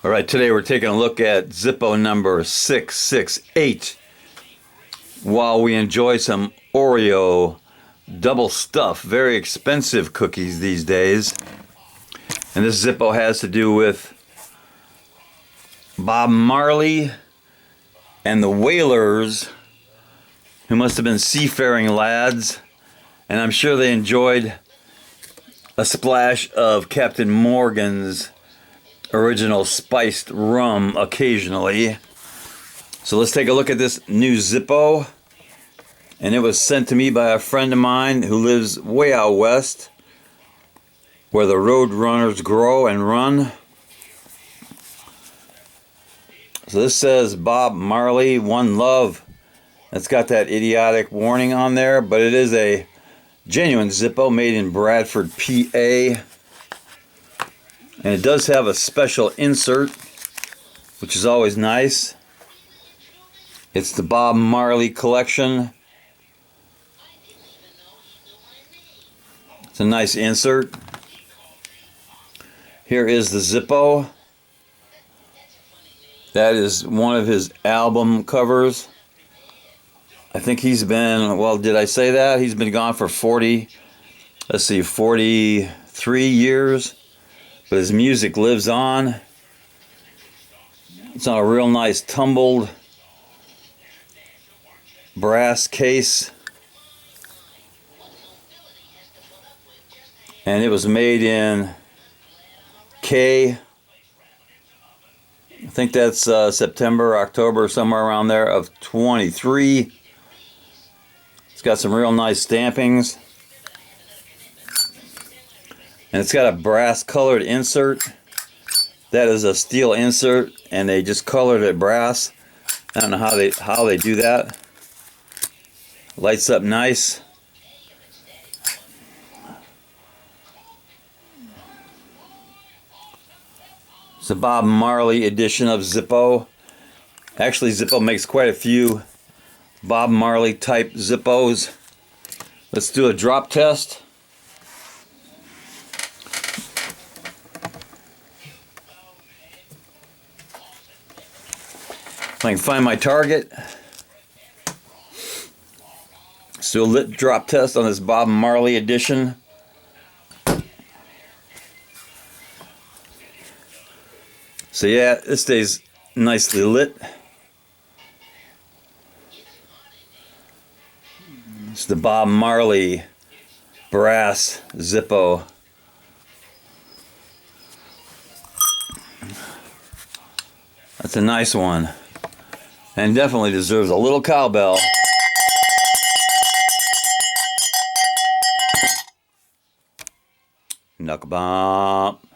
All right, today we're taking a look at Zippo number 668 while we enjoy some Oreo double stuff, very expensive cookies these days. And this Zippo has to do with Bob Marley and the Wailers, who must have been seafaring lads, and I'm sure they enjoyed a splash of Captain Morgan's original spiced rum occasionally. So let's take a look at this new Zippo. And it was sent to me by a friend of mine who lives way out west, where the road runners grow and run. So this says Bob Marley, One Love. It's got that idiotic warning on there, but it is a genuine Zippo made in Bradford, PA. And it does have a special insert, which is always nice. It's the Bob Marley collection. It's a nice insert. Here is the Zippo. That is one of his album covers. I think he's been, well, did I say that? He's been gone for 43 years. But his music lives on. It's on a real nice tumbled brass case. And it was made in K. I think that's September, October, somewhere around there of 23. It's got some real nice stampings. And it's got a brass colored insert. That is a steel insert, and they just colored it brass. I don't know how they do that. Lights up nice. It's a Bob Marley edition of Zippo. Actually, Zippo makes quite a few Bob Marley type Zippos. Let's do a drop test. If I can find my target. Let's do a lit drop test on this Bob Marley edition. So yeah, this stays nicely lit. It's the Bob Marley Brass Zippo. That's a nice one. And definitely deserves a little cowbell. Knuckle bump.